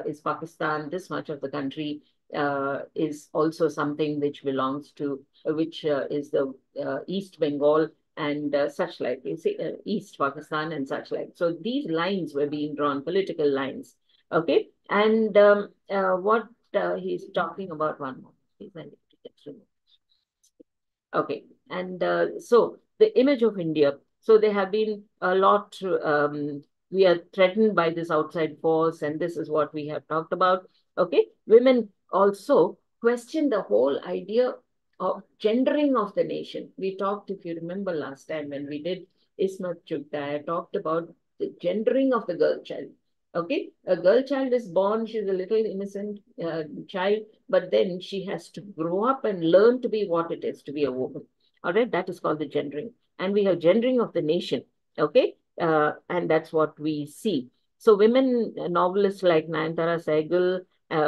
is Pakistan. This much of the country is also something which belongs to, which is the East Bengal and such like, you see, East Pakistan and such like. So these lines were being drawn, political lines. Okay. And what he's talking about, one more, please, I need to get removed. Okay. And so the image of India. So there have been a lot, we are threatened by this outside force, and this is what we have talked about. Okay. Women also question the whole idea of gendering of the nation. We talked, if you remember last time when we did Ismat Chugta, I talked about the gendering of the girl child. Okay. A girl child is born, she's a little innocent child, but then she has to grow up and learn to be what it is to be a woman. All right, that is called the gendering. And we have gendering of the nation. Okay, and that's what we see. So women novelists like Nayantara Sehgal,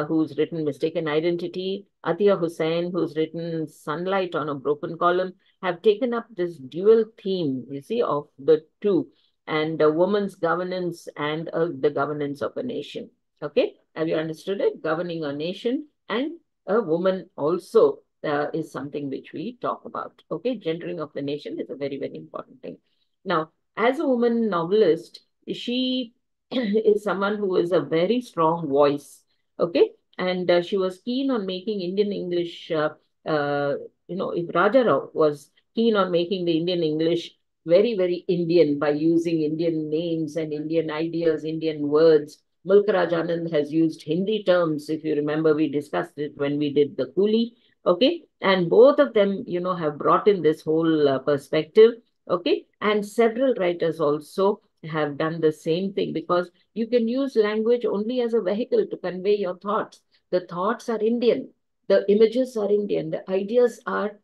who's written Mistaken Identity, Atiya Hussain, who's written Sunlight on a Broken Column, have taken up this dual theme, you see, of the two, and a woman's governance and the governance of a nation. Okay, have you understood it? Governing a nation and a woman also is something which we talk about. Okay, gendering of the nation is a very, very important thing. Now, as a woman novelist, she is someone who is a very strong voice. Okay, and she was keen on making Indian English. If Raja Rao was keen on making the Indian English very, very Indian by using Indian names and Indian ideas, Indian words. Mulk Raj Anand has used Hindi terms. If you remember, we discussed it when we did the Coolie. Okay. And both of them, have brought in this whole perspective. Okay. And several writers also have done the same thing, because you can use language only as a vehicle to convey your thoughts. The thoughts are Indian. The images are Indian. The ideas are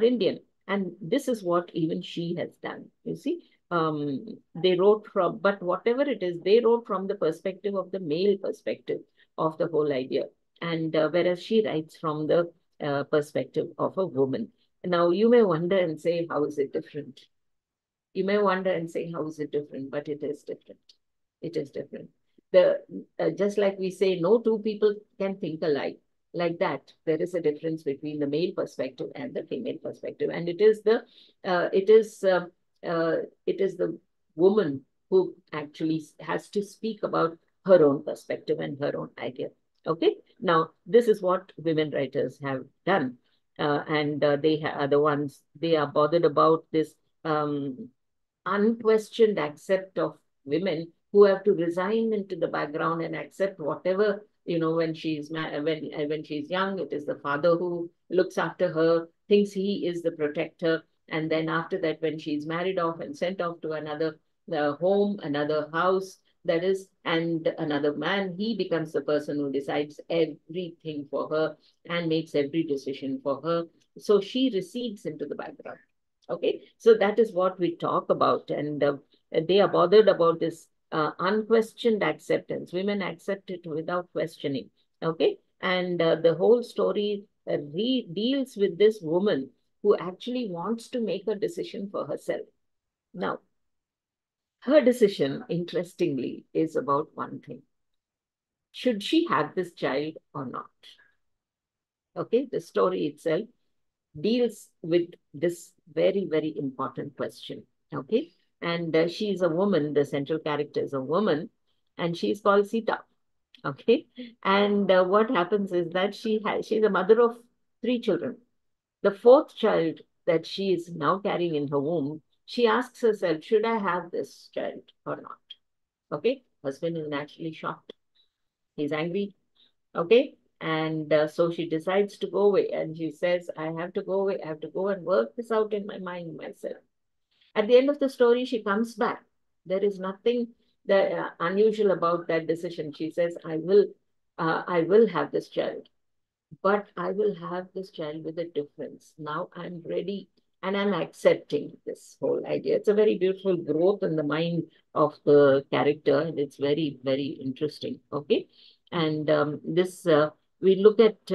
Indian. And this is what even she has done. You see, they wrote from, but whatever it is, they wrote from the perspective of the male perspective of the whole idea. And whereas she writes from the perspective of a woman. Now, you may wonder and say, how is it different? You may wonder and say, how is it different? But it is different. It is different. Just like we say, no two people can think alike. Like that, there is a difference between the male perspective and the female perspective, and it is the woman who actually has to speak about her own perspective and her own idea. Okay, now this is what women writers have done, and they are the ones, they are bothered about this unquestioned accept of women who have to resign into the background and accept whatever, when she's young, it is the father who looks after her, thinks he is the protector, and then after that, when she's married off and sent off to another home, another house, that is, and another man, he becomes the person who decides everything for her and makes every decision for her. So she recedes into the background. Okay, so that is what we talk about, and they are bothered about this unquestioned acceptance. Women accept it without questioning. Okay, and the whole story deals with this woman who actually wants to make a decision for herself. Now, her decision, interestingly, is about one thing: should she have this child or not? Okay, the story itself deals with this very, very important question. Okay. And she's a woman, the central character is a woman, and she's called Sita. Okay. And what happens is that she's a mother of 3 children. The fourth child that she is now carrying in her womb, she asks herself, should I have this child or not? Okay. Husband is naturally shocked. He's angry. Okay. And so she decides to go away, and she says, I have to go away. I have to go and work this out in my mind myself. At the end of the story, she comes back. There is nothing unusual about that decision. She says, I will have this child, but I will have this child with a difference. Now I'm ready and I'm accepting this whole idea. It's a very beautiful growth in the mind of the character, and it's very, very interesting. Okay. And we look at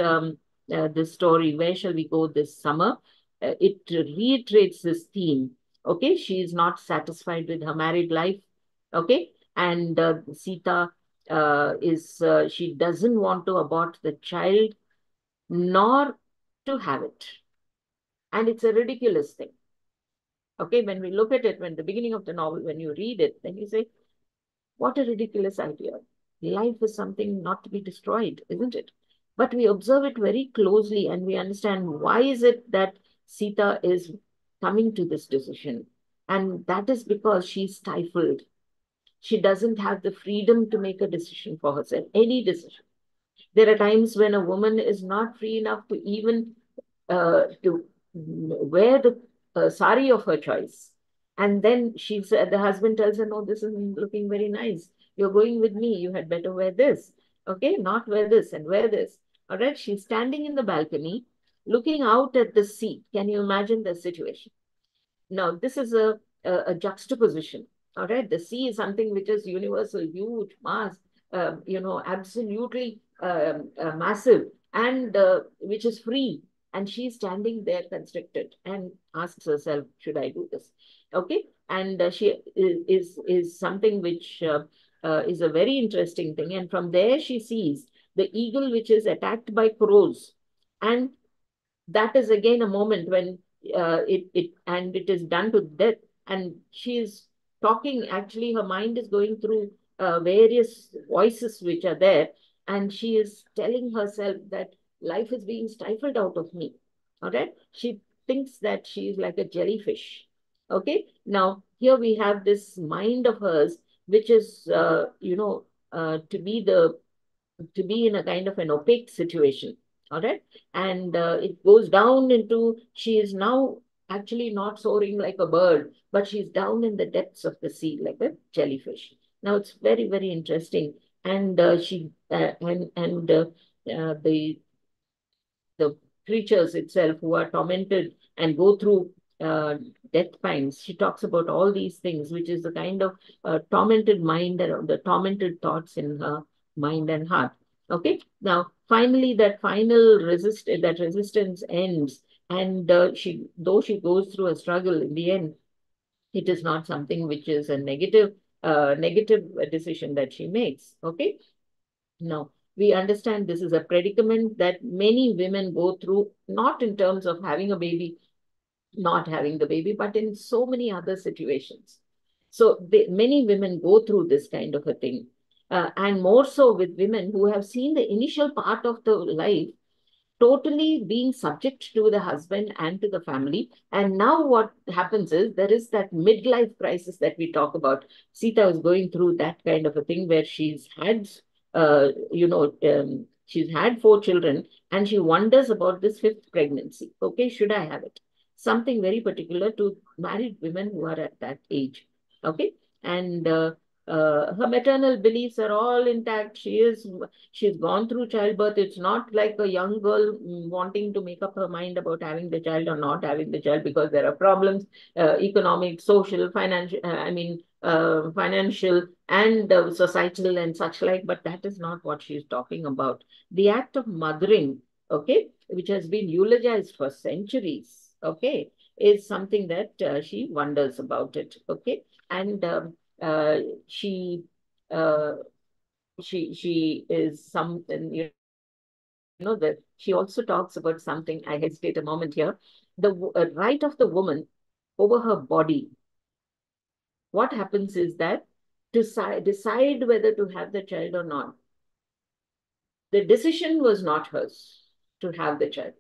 this story, Where Shall We Go This Summer? It reiterates this theme. Okay. She is not satisfied with her married life. Okay. And Sita she doesn't want to abort the child nor to have it. And it's a ridiculous thing. Okay, when we look at it, when the beginning of the novel, when you read it, then you say, what a ridiculous idea. Life is something not to be destroyed, isn't it? But we observe it very closely and we understand why is it that Sita is coming to this decision. And that is because she's stifled. She doesn't have the freedom to make a decision for herself, any decision. There are times when a woman is not free enough to even to wear the sari of her choice. And then the husband tells her, no, this isn't looking very nice. You're going with me. You had better wear this. Okay, not wear this and wear this. All right, she's standing in the balcony looking out at the sea. Can you imagine the situation? Now, this is a juxtaposition. All right. The sea is something which is universal, huge, mass, absolutely massive, and which is free. And she's standing there constricted and asks herself, should I do this? Okay. And she is something which is a very interesting thing. And from there, she sees the eagle, which is attacked by crows. And that is again a moment when it is done to death, and she is talking. Actually, her mind is going through various voices which are there, and she is telling herself that life is being stifled out of me. All right, she thinks that she is like a jellyfish. Okay, now here we have this mind of hers, which is to be in a kind of an opaque situation. All right. And it goes down into, she is now actually not soaring like a bird, but she's down in the depths of the sea like a jellyfish. Now it's very, very interesting. And she, and the creatures itself who are tormented and go through death pangs. She talks about all these things, which is the kind of tormented mind and the tormented thoughts in her mind and heart. Okay. Now, finally, that resistance ends, and though she goes through a struggle, in the end, it is not something which is a negative decision that she makes. Okay. Now, we understand this is a predicament that many women go through, not in terms of having a baby, not having the baby, but in so many other situations. So many women go through this kind of a thing. And more so with women who have seen the initial part of the life totally being subject to the husband and to the family. And now what happens is there is that midlife crisis that we talk about. Sita is going through that kind of a thing where she's had 4 children and she wonders about this fifth pregnancy. Okay, should I have it? Something very particular to married women who are at that age. Okay, and her maternal beliefs are all intact. She's gone through childbirth. It's not like a young girl wanting to make up her mind about having the child or not having the child because there are problems, economic, social, financial and societal and such like. But that is not what she's talking about. The act of mothering, okay, which has been eulogized for centuries, okay, is something that she wonders about it, okay, and uh, she uh, she is something, that she also talks about something. I hesitate a moment here. The right of the woman over her body. What happens is that to decide whether to have the child or not, the decision was not hers to have the child.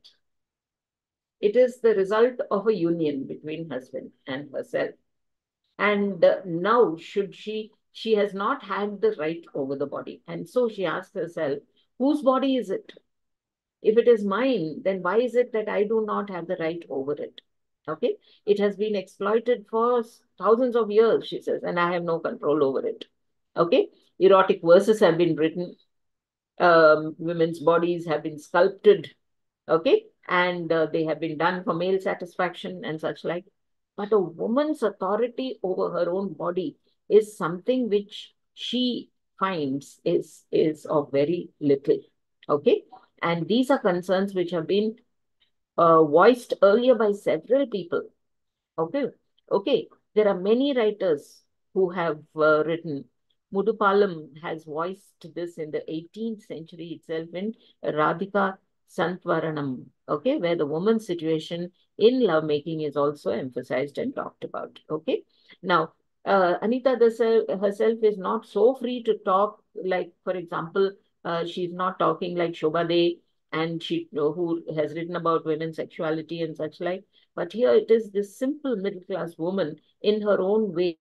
It is the result of a union between husband and herself. And now she has not had the right over the body. And so she asks herself, whose body is it? If it is mine, then why is it that I do not have the right over it? Okay. It has been exploited for thousands of years, she says, and I have no control over it. Okay. Erotic verses have been written. Women's bodies have been sculpted. Okay. And they have been done for male satisfaction and such like. But a woman's authority over her own body is something which she finds is of very little. Okay. And these are concerns which have been voiced earlier by several people. Okay. Okay. There are many writers who have written. Mudupalam has voiced this in the 18th century itself in Radhika Santvaranam, okay, where the woman's situation in lovemaking is also emphasized and talked about, okay. Now, Anita herself is not so free to talk, like, for example, she's not talking like Shobha De, and she who has written about women's sexuality and such like. But here it is this simple middle class woman in her own way.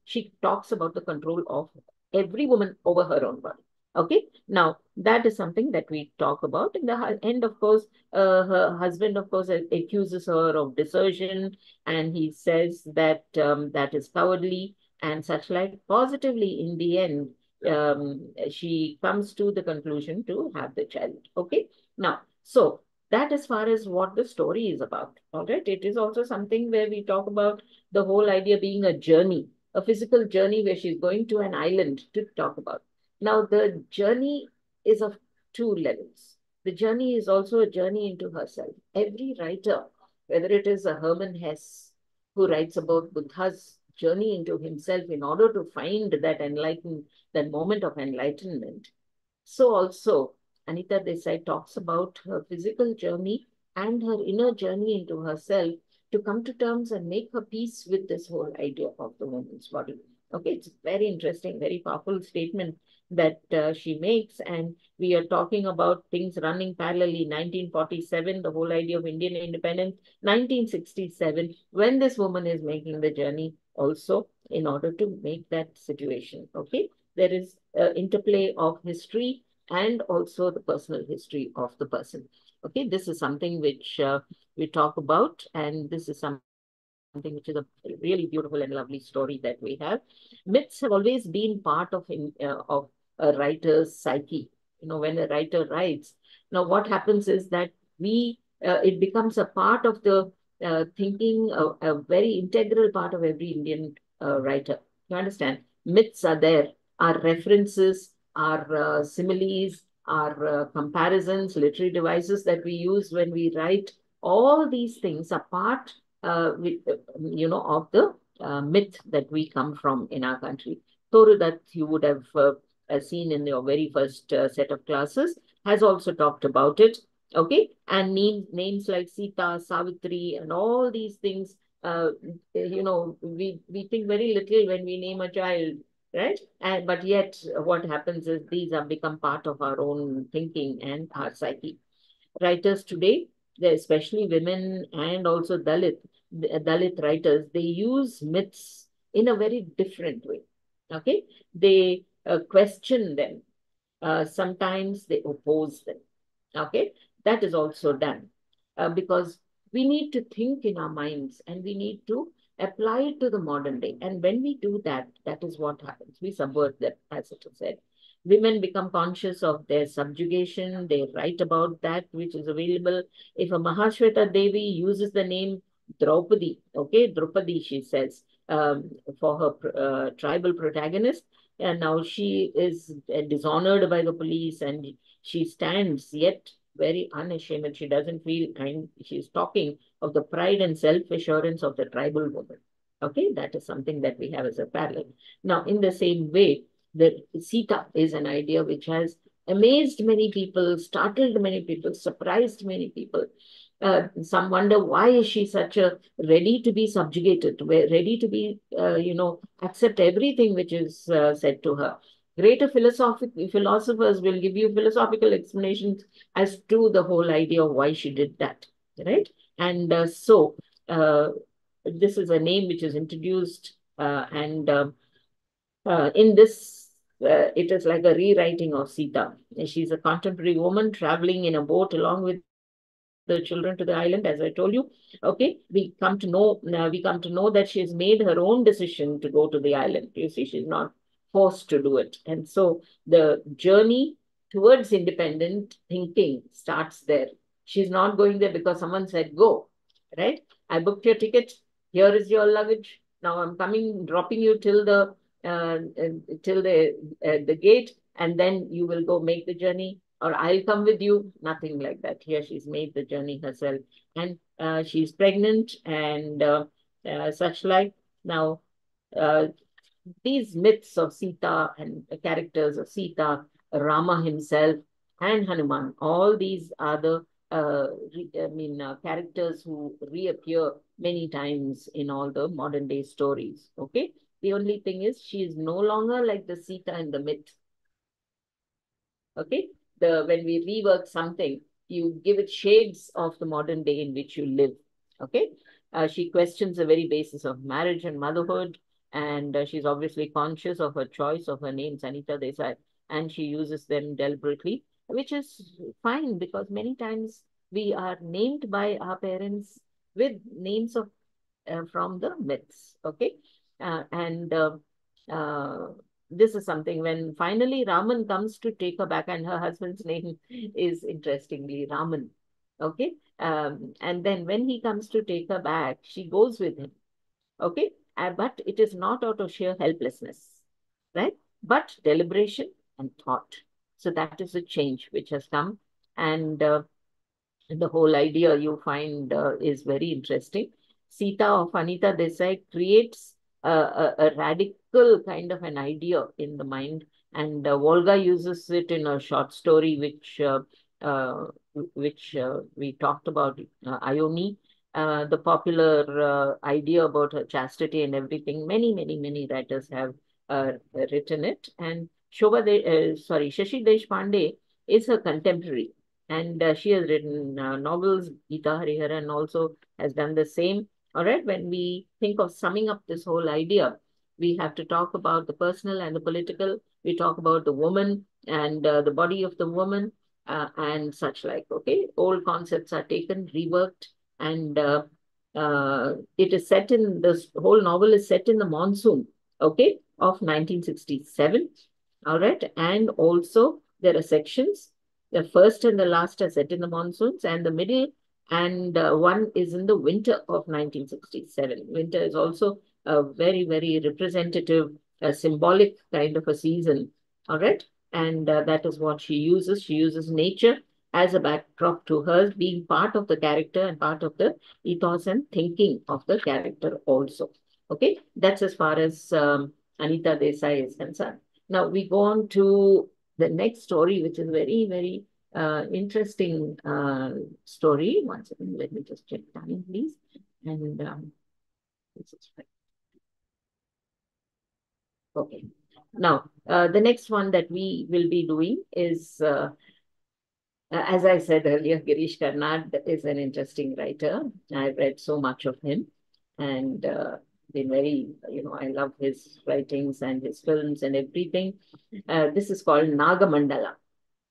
She talks about the control of every woman over her own body. Okay. Now, that is something that we talk about. In the end, of course, her husband, of course, accuses her of desertion, and he says that that is cowardly and such like. Positively, in the end, she comes to the conclusion to have the child. Okay. Now, so that as far as what the story is about. All right. It is also something where we talk about the whole idea being a journey, a physical journey where she's going to an island to talk about. Now, the journey is of two levels. The journey is also a journey into herself. Every writer, whether it is a Hermann Hesse who writes about Buddha's journey into himself in order to find that moment of enlightenment, so also Anita Desai talks about her physical journey and her inner journey into herself to come to terms and make her peace with this whole idea of the woman's body. Okay, it's very interesting, very powerful statement that she makes. And we are talking about things running parallelly. 1947, the whole idea of Indian independence. 1967, when this woman is making the journey also in order to make that situation. Okay, there is interplay of history and also the personal history of the person. Okay, this is something which we talk about, and this is something which is a really beautiful and lovely story that we have. Myths have always been part of a writer's psyche. You know, when a writer writes, now what happens is that we it becomes a part of the thinking, a very integral part of every Indian writer. You understand? Myths are there, are references, are similes, are comparisons, literary devices that we use when we write. All these things are part, of the myth that we come from in our country. Toru, that you would have seen in your very first set of classes, has also talked about it. Okay, and names like Sita, Savitri, and all these things. Uh, we think very little when we name a child, right? And but yet, what happens is these have become part of our own thinking and our psyche. Writers today, especially women and also Dalit writers, they use myths in a very different way. Okay, they question them. Sometimes they oppose them. Okay, that is also done because we need to think in our minds and we need to apply it to the modern day. And when we do that, that is what happens. We subvert them, as it is said. Women become conscious of their subjugation. They write about that which is available. If a Mahashweta Devi uses the name Draupadi, okay, Draupadi, she says, for her tribal protagonist, and now she is dishonored by the police and she stands yet very unashamed. She doesn't feel, and she's talking of the pride and self-assurance of the tribal woman. Okay, that is something that we have as a parallel. Now, in the same way, the Sita is an idea which has amazed many people, startled many people, surprised many people. Some wonder why is she such a ready to be subjugated, ready to be, accept everything which is said to her. Greater philosophers will give you philosophical explanations as to the whole idea of why she did that, right? And uh, this is a name which is introduced, and in this, it is like a rewriting of Sita. She's a contemporary woman traveling in a boat along with the children to the island, as I told you. Okay, we come to know that she's made her own decision to go to the island. You see, she's not forced to do it. And so the journey towards independent thinking starts there. She's not going there because someone said, go, right? I booked your ticket. Here is your luggage. Now I'm coming, dropping you till the gate, and then you will go make the journey, or I'll come with you. Nothing like that. Here she's made the journey herself, and she's pregnant and such like. Now, uh, these myths of Sita and the characters of Sita, Rama himself, and Hanuman, all these are the characters who reappear many times in all the modern day stories. Okay. The only thing is she is no longer like the Sita in the myth. Okay. When we rework something, you give it shades of the modern day in which you live. Okay. She questions the very basis of marriage and motherhood, and she's obviously conscious of her choice of her name, Sanita Desai, and she uses them deliberately, which is fine because many times we are named by our parents with names of from the myths. Okay. And uh, this is something when finally Raman comes to take her back, and her husband's name is interestingly Raman. Okay. And then when he comes to take her back, she goes with him. Okay. But it is not out of sheer helplessness, right? But deliberation and thought. So that is a change which has come. And the whole idea you find is very interesting. Sita of Anita Desai creates a radical kind of an idea in the mind, and Volga uses it in a short story uh, we talked about, Ione. The popular idea about her chastity and everything. Many writers have written it, and Shashi Deshpande is her contemporary, and she has written novels. Geeta Hariharan also has done the same. All right, when we think of summing up this whole idea, we have to talk about the personal and the political. We talk about the woman and the body of the woman and such like. Okay, old concepts are taken, reworked, and it is set in this whole novel is set in the monsoon. Okay, of 1967. All right, and also there are sections. The first and the last are set in the monsoons, and the middle and one is in the winter of 1967. Winter is also a very representative, symbolic kind of a season. All right. And that is what she uses. She uses nature as a backdrop to her, being part of the character and part of the ethos and thinking of the character also. Okay. That's as far as Anita Desai is concerned. Now we go on to the next story, which is very interesting story. One second, let me just check time, please. And this is right. Okay. Now, the next one that we will be doing is, as I said earlier, Girish Karnad is an interesting writer. I've read so much of him, and been very, I love his writings and his films and everything. This is called Naga Mandala.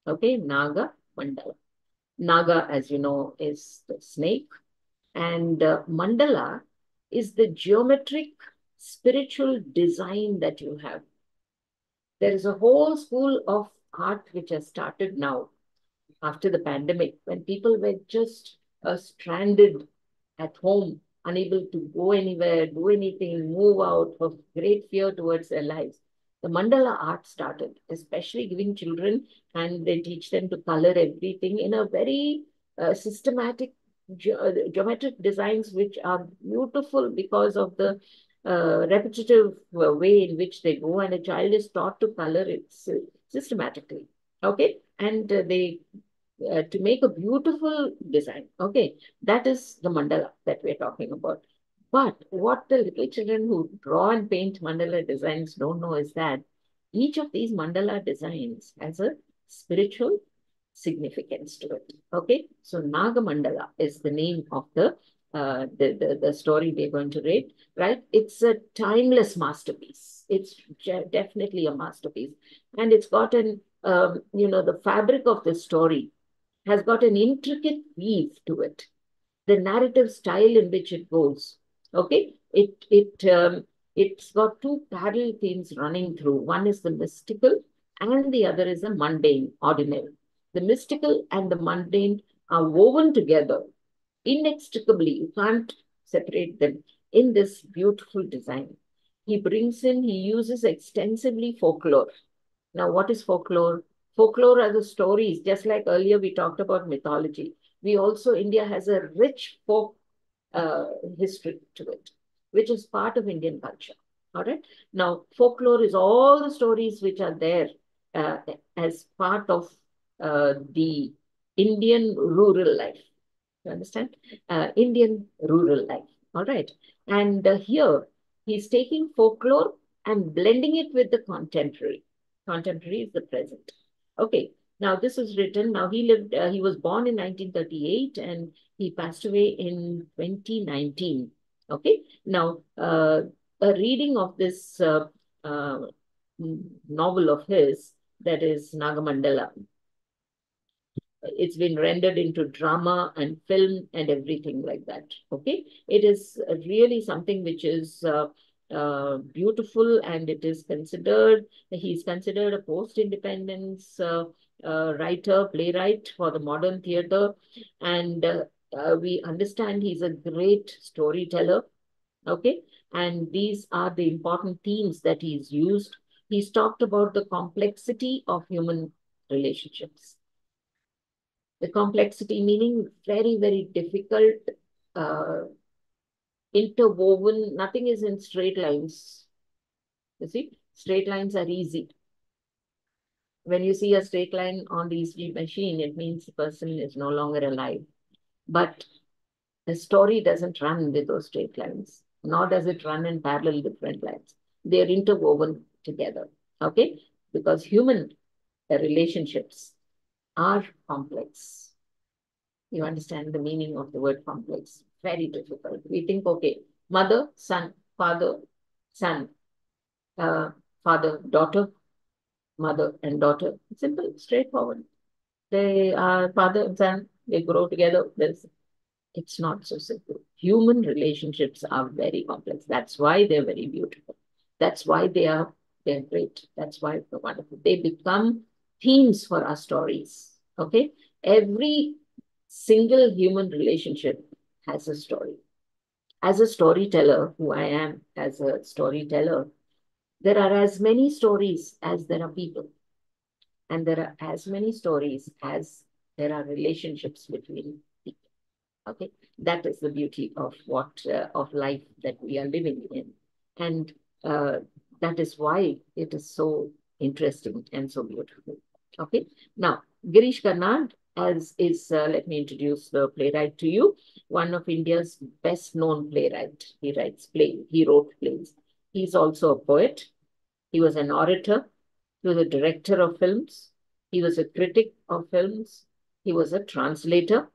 Okay, Naga Mandala. Naga, as you know, is the snake, and mandala is the geometric spiritual design that you have. There is a whole school of art which has started now after the pandemic when people were just stranded at home, unable to go anywhere, do anything, move out, of great fear towards their lives. The mandala art started, especially giving children, and they teach them to color everything in a very systematic geometric designs, which are beautiful because of the repetitive way in which they go, and a child is taught to color it systematically. Okay, and they to make a beautiful design. Okay, that is the mandala that we're talking about. But what the little children who draw and paint mandala designs don't know is that each of these mandala designs has a spiritual significance to it. Okay, so Naga Mandala is the name of the story we're going to read. Right, it's a timeless masterpiece. It's definitely a masterpiece, and it's got an the fabric of the story has got an intricate weave to it. The narrative style in which it goes. Okay, it's got two parallel themes running through. One is the mystical, and the other is the mundane, ordinary. The mystical and the mundane are woven together inextricably. You can't separate them in this beautiful design. He uses extensively folklore. Now, what is folklore? Folklore are the stories, just like earlier we talked about mythology. India has a rich folk uh, history to it, which is part of Indian culture. All right. Now, folklore is all the stories which are there uh, as part of the Indian rural life. You understand? Indian rural life. All right. And here he's taking folklore and blending it with the contemporary. Contemporary is the present. Okay. Now this was written. Now he was born in 1938 and he passed away in 2019. Okay. Now, a reading of this uh, novel of his, that is Nagamandala, it's been rendered into drama and film and everything like that. Okay, it is really something which is beautiful, and it is considered, he's considered a post-independence writer, playwright for the modern theater, and we understand he's a great storyteller. Okay, and these are the important themes that he's used. He's talked about the complexity of human relationships. The complexity meaning very, very difficult, uh, interwoven. Nothing is in straight lines. You see, straight lines are easy. When you see a straight line on the ECG machine, it means the person is no longer alive. But the story doesn't run with those straight lines, nor does it run in parallel different lines. They are interwoven together. Okay, because human relationships are complex. You understand the meaning of the word complex. Very difficult. We think, okay, mother, son, uh, father, daughter, mother and daughter. Simple, straightforward. They are father and son, they grow together. It's not so simple. Human relationships are very complex. That's why they're very beautiful. That's why they're great. That's why they're wonderful. They become themes for our stories. Okay? Every single human relationship has a story. As a storyteller, who I am as a storyteller, there are as many stories as there are people, and there are as many stories as there are relationships between people. Okay, that is the beauty of what of life that we are living in, and uh, that is why it is so interesting and so beautiful. Okay, now Girish Karnad, as is let me introduce the playwright to you. One of India's best known playwright. He writes play. He wrote plays. He's also a poet. He was an orator. He was a director of films. He was a critic of films. He was a translator,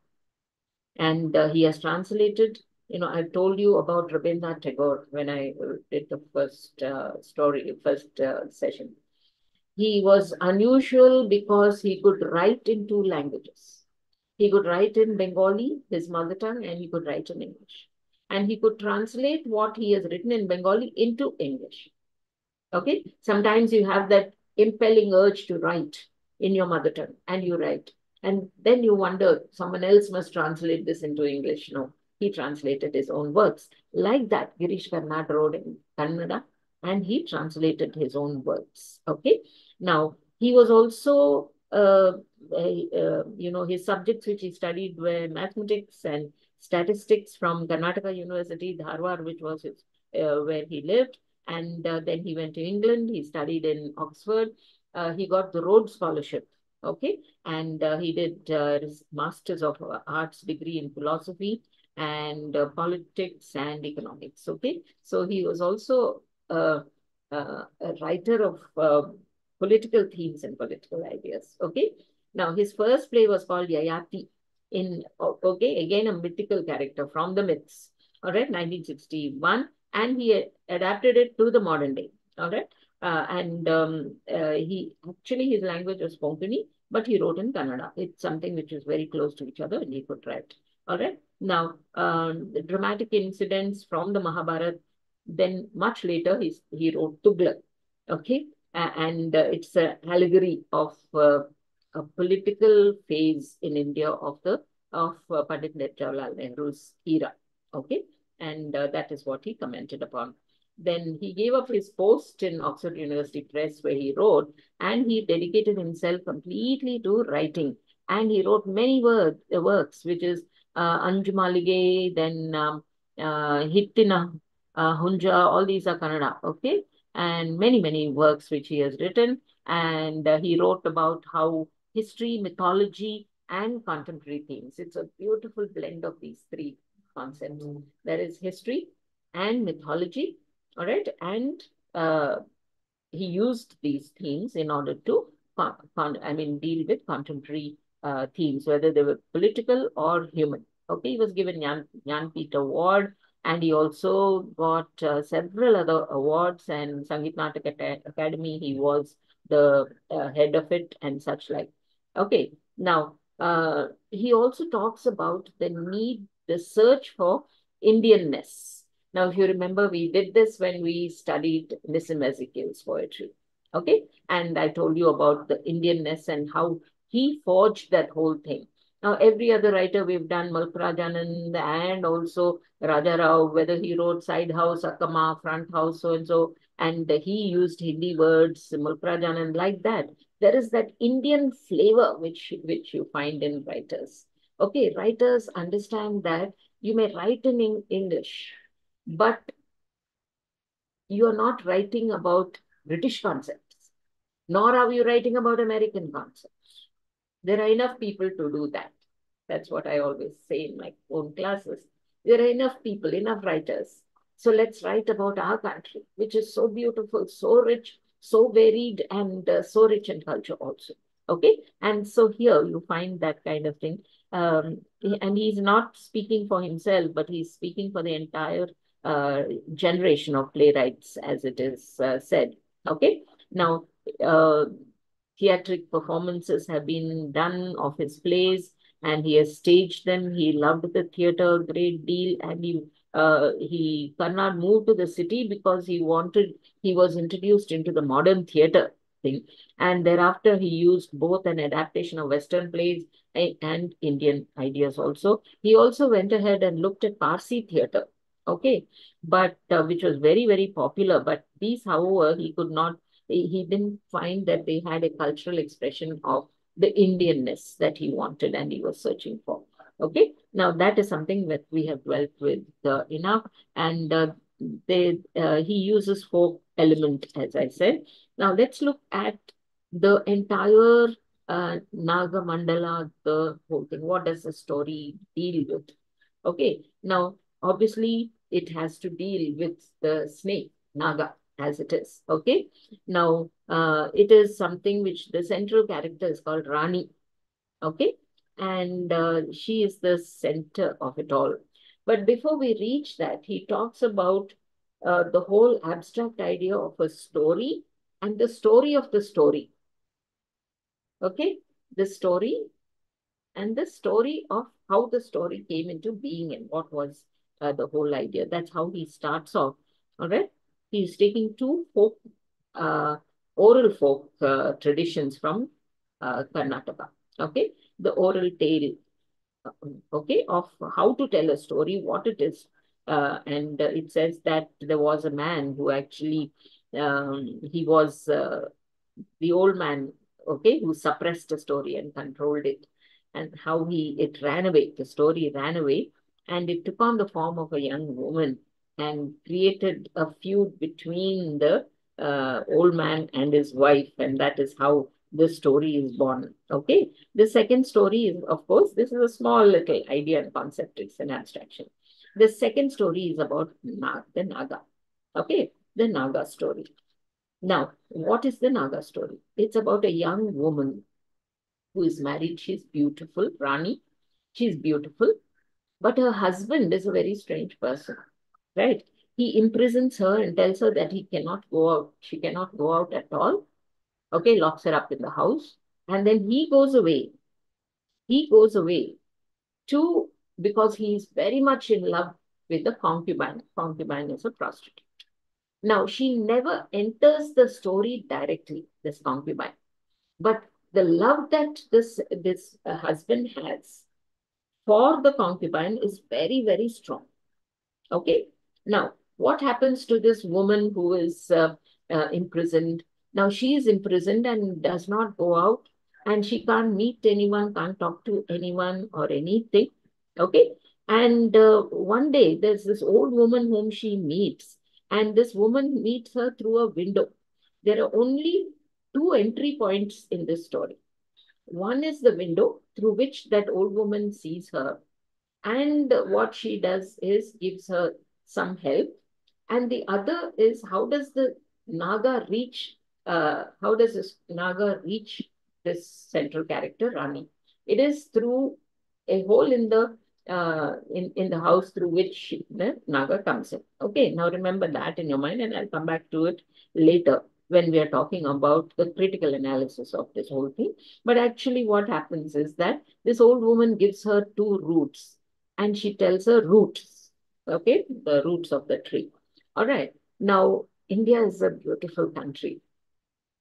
and he has translated. I told you about Rabindranath Tagore when I did the first session. He was unusual because he could write in two languages. He could write in Bengali, his mother tongue, and he could write in English. And he could translate what he has written in Bengali into English. Okay. Sometimes you have that impelling urge to write in your mother tongue, and you write. And then you wonder, someone else must translate this into English. No, he translated his own works. Like that, Girish Karnad wrote in Kannada, and he translated his own works. Okay. Now, he was also, his subjects which he studied were mathematics and statistics from Karnataka University, Dharwad, which was where he lived, and then he went to England. He studied in Oxford. He got the Rhodes Scholarship. Okay. And he did his Masters of Arts degree in philosophy and politics and economics. Okay. So he was also a writer of political themes and political ideas. Okay. Now, his first play was called Yayati okay, again, a mythical character from the myths. All right, 1961, and he adapted it to the modern day. All right. And he actually, his language was Konkani, but he wrote in Kannada. It's something which is very close to each other, and he could write. All right. Now, the dramatic incidents from the Mahabharata. Then much later, he wrote Tughlaq. Okay, and it's an allegory of a political phase in India of Pandit Jawaharlal Nehru's era. Okay, and that is what he commented upon. Then he gave up his post in Oxford University Press where he wrote, and he dedicated himself completely to writing. And he wrote many works, which is Anjumalige, then Hittina. Hunja, all these are Kannada, okay? And many, many works which he has written. And he wrote about how history, mythology, and contemporary themes. It's a beautiful blend of these three concepts. There is history and mythology, all right? And uh, he used these themes in order to, deal with contemporary themes, whether they were political or human. Okay, he was given Jnanpith Award, and he also got several other awards, and Sangeet Natak Academy, he was the head of it and such like. Okay, now he also talks about the need, the search for Indianness. Now, if you remember, we did this when we studied Nissim Ezekiel's poetry. Okay. And I told you about the Indianness and how he forged that whole thing. Now, every other writer we've done, Malkarajanand and also Raja Rao, whether he wrote side house, Akama, front house, so and so, and he used Hindi words, Malkarajanand, like that. There is that Indian flavor which you find in writers. Okay, writers understand that you may write in English, but you are not writing about British concepts, nor are you writing about American concepts. There are enough people to do that. That's what I always say in my own classes. There are enough people, enough writers. So let's write about our country, which is so beautiful, so rich, so varied, and so rich in culture also. Okay. And so here you find that kind of thing. And he's not speaking for himself, but he's speaking for the entire uh, generation of playwrights, as it is said. Okay. Now, uh, theatric performances have been done of his plays, and he has staged them. He loved the theater a great deal, and he could not move to the city because he was introduced into the modern theater thing. And thereafter, he used both an adaptation of Western plays and Indian ideas also. He also went ahead and looked at Parsi theater, okay, but which was very, very popular. But these, however, he didn't find that they had a cultural expression of the Indianness that he wanted and he was searching for. Okay, now that is something that we have dwelt with enough, and he uses folk element, as I said. Now let's look at the entire Naga Mandala, the whole thing. What does the story deal with? Okay, now obviously it has to deal with the snake, Naga, as it is. Okay, now it is something which the central character is called Rani. Okay, and she is the center of it all. But before we reach that, he talks about the whole abstract idea of a story and the story of the story. Okay, the story and the story of how the story came into being and what was the whole idea. That's how he starts off. All right. He's taking two uh, oral folk traditions from Karnataka. Okay. The oral tale, okay, of how to tell a story, what it is. And it says that there was a man who actually, he was the old man, okay, who suppressed the story and controlled it, and how it ran away. The story ran away, and it took on the form of a young woman and created a feud between the old man and his wife, and that is how the story is born. Okay, the second story is, of course, this is a small little idea and concept. It's an abstraction. The second story is about the Naga. Okay, the Naga story. Now, what is the Naga story? It's about a young woman who is married. She's beautiful, Rani. She's beautiful, but her husband is a very strange person, right? He imprisons her and tells her that he cannot go out. She cannot go out at all. Okay, locks her up in the house. And then he goes away. He goes away to, because he is very much in love with the concubine. Concubine is a prostitute. Now, she never enters the story directly, this concubine. But the love that this husband has for the concubine is very, very strong. Okay. Now, what happens to this woman who is imprisoned? Now, she is imprisoned and does not go out, and she can't meet anyone, can't talk to anyone or anything. Okay. And one day there's this old woman whom she meets, and this woman meets her through a window. There are only two entry points in this story. One is the window through which that old woman sees her, and what she does is gives her some help. And the other is, how does the Naga reach, how does this Naga reach this central character, Rani? It is through a hole in the house through which the Naga comes in. Okay, now remember that in your mind, and I'll come back to it later when we are talking about the critical analysis of this whole thing. But actually, what happens is that this old woman gives her two roots, and she tells her roots, okay, the roots of the tree. All right. Now, India is a beautiful country,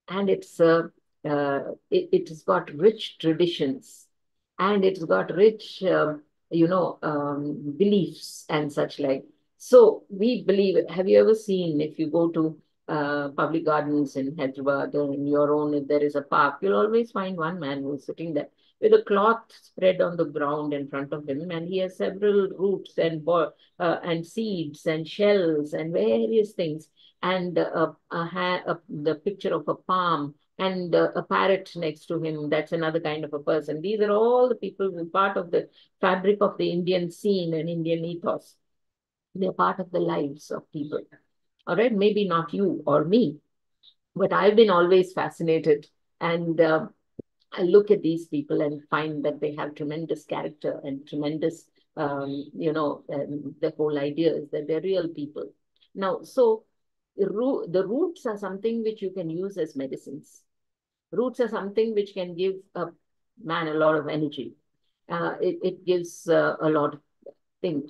and it has got rich traditions, and it's got rich beliefs and such like. So we believe, have you ever seen, if you go to public gardens in Hyderabad or in your own, if there is a park, you'll always find one man who's sitting there with a cloth spread on the ground in front of him, and he has several roots and seeds and shells and various things, and the picture of a palm, and a parrot next to him. That's another kind of a person. These are all the people who are part of the fabric of the Indian scene and Indian ethos. They're part of the lives of people. All right, maybe not you or me, but I've been always fascinated. And I look at these people and find that they have tremendous character and tremendous, the whole idea is that they're real people. Now, so the roots are something which you can use as medicines. Roots are something which can give a man a lot of energy. It gives a lot of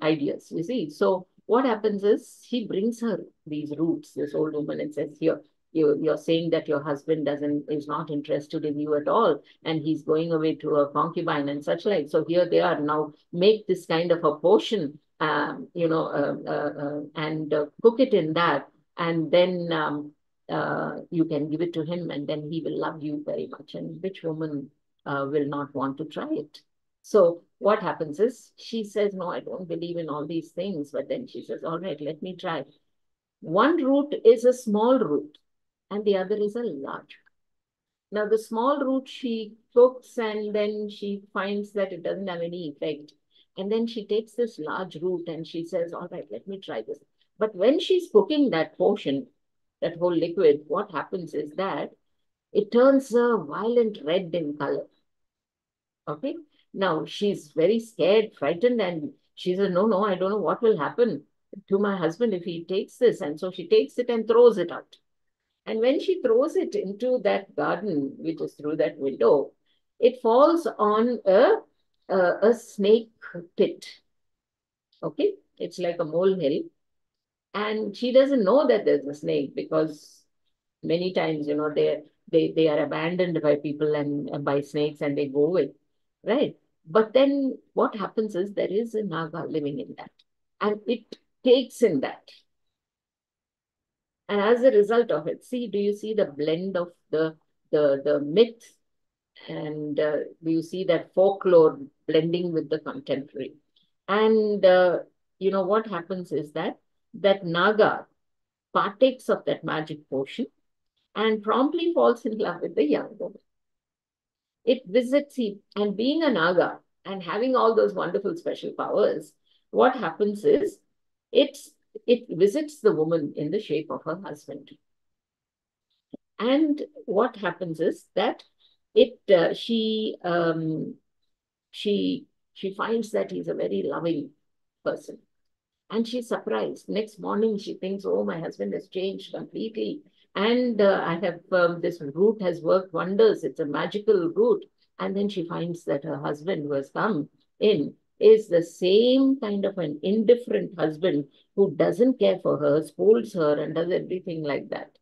ideas, you see. So what happens is she brings her these roots, this old woman, and says, here, you're saying that your husband is not interested in you at all, and he's going away to a concubine and such like. So here they are now, make this kind of a potion, and cook it in that, and then you can give it to him, and then he will love you very much. And which woman will not want to try it? So what happens is she says, no, I don't believe in all these things. But then she says, all right, let me try. One root is a small root and the other is a large. Now, the small root she cooks, and then she finds that it doesn't have any effect. And then she takes this large root and she says, all right, let me try this. But when she's cooking that potion, that whole liquid, what happens is that it turns a violent red in color. Okay. Now she's very scared, frightened, and she says, no, no, I don't know what will happen to my husband if he takes this. And so she takes it and throws it out. And when she throws it into that garden, which is through that window, it falls on a snake pit. Okay. It's like a molehill. And she doesn't know that there's a snake, because many times, they are abandoned by people and by snakes, and they go away, right? But then what happens is there is a Naga living in that, and it takes in that. And as a result of it, see, do you see the blend of the myth, and do you see that folklore blending with the contemporary? And what happens is that Naga partakes of that magic potion and promptly falls in love with the young woman. It visits him, and being a Naga and having all those wonderful special powers, what happens is it's it visits the woman in the shape of her husband. And what happens is that it she finds that he's a very loving person. And she's surprised. Next morning, she thinks, oh, my husband has changed completely. And I have, this root has worked wonders. It's a magical root. And then she finds that her husband, who has come in, is the same kind of an indifferent husband who doesn't care for her, scolds her, and does everything like that,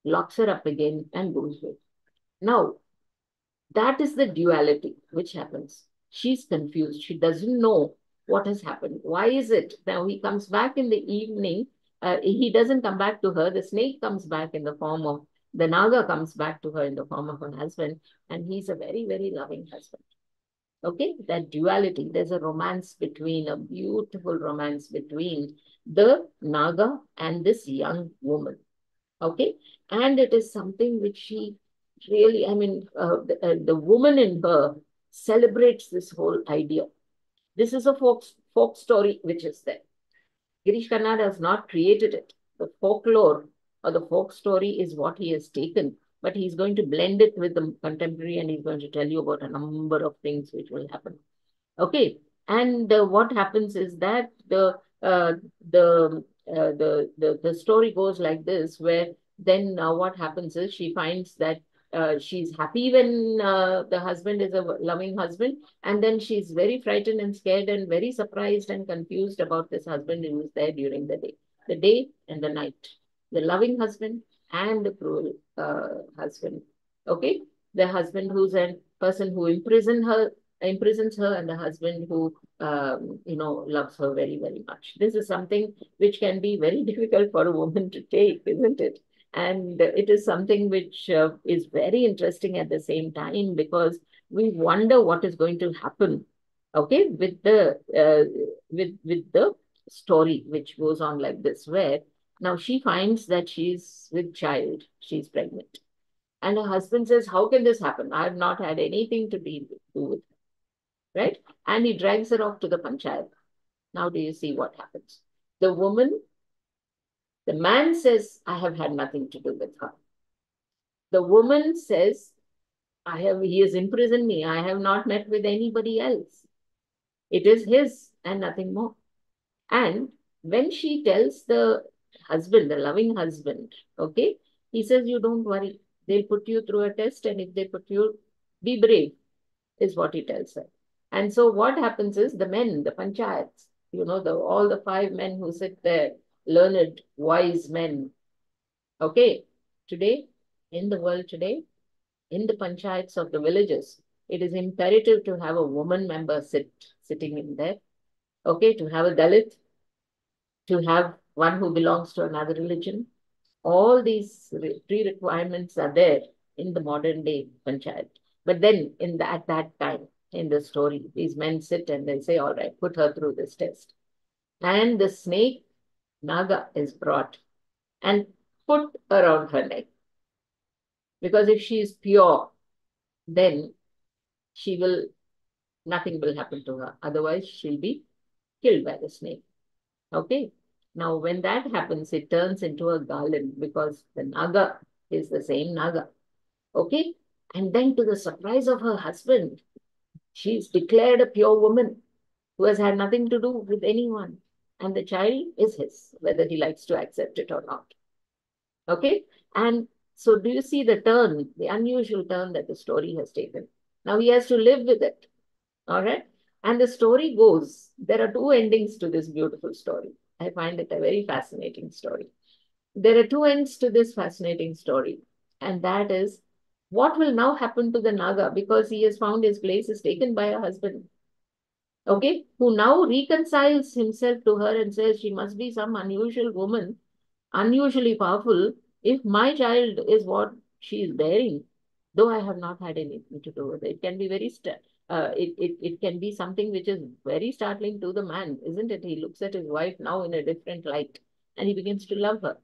locks her up again, and goes away. Now, that is the duality which happens. She's confused. She doesn't know what has happened. Why is it? Now he comes back in the evening. He doesn't come back to her. The snake comes back in the form of, the Naga comes back to her in the form of her husband. And he's a very, very loving husband. Okay, that duality. There's a romance between, a beautiful romance between the Naga and this young woman. Okay, and it is something which she really, I mean, the woman in her celebrates this whole idea. This is a folk story which is there. Girish Karnad has not created it. The folklore or the folk story is what he has taken, but he's going to blend it with the contemporary, and he's going to tell you about a number of things which will happen. Okay, and what happens is that the story goes like this, where then what happens is she finds that she's happy when the husband is a loving husband, and then she's very frightened and scared and very surprised and confused about this husband who is there during the day and the night, the loving husband and the cruel husband. Okay, the husband who's a person who imprisons her, and the husband who loves her very, very much. This is something which can be very difficult for a woman to take, isn't it? And it is something which is very interesting at the same time, because we wonder what is going to happen, okay, with the story which goes on like this, where now she finds that she's with child, she's pregnant. And her husband says, how can this happen? I have not had anything to do with, right? And he drags her off to the panchayat. Now, do you see what happens? The woman, the man says, I have had nothing to do with her. The woman says, he has imprisoned me. I have not met with anybody else. It is his and nothing more. And when she tells the husband, the loving husband, okay, he says, you don't worry. They'll put you through a test, and if they put you, be brave, is what he tells her. And so what happens is the men, the panchayats, all the five men who sit there, learned, wise men. Okay, today, in the world today, in the panchayats of the villages, it is imperative to have a woman member sitting in there. Okay, to have a Dalit, to have one who belongs to another religion. All these pre-requirements are there in the modern day panchayat. But then at that time, in the story, these men sit and they say, all right, put her through this test. And the snake, Naga, is brought and put around her neck. Because if she is pure, then nothing will happen to her. Otherwise, she'll be killed by the snake. Okay. Now, when that happens, it turns into a garland, because the Naga is the same Naga. Okay. And then, to the surprise of her husband, she's declared a pure woman who has had nothing to do with anyone. And the child is his, whether he likes to accept it or not. Okay. And so, do you see the unusual turn that the story has taken? Now he has to live with it. All right. And the story goes, there are two endings to this beautiful story. I find it a very fascinating story. There are two ends to this fascinating story. And that is, what will now happen to the Naga, because he has found his place is taken by a husband, okay, who now reconciles himself to her and says she must be some unusual woman, unusually powerful, if my child is what she is bearing, though I have not had anything to do with it. It can be it can be something which is very startling to the man, isn't it? He looks at his wife now in a different light, and he begins to love her.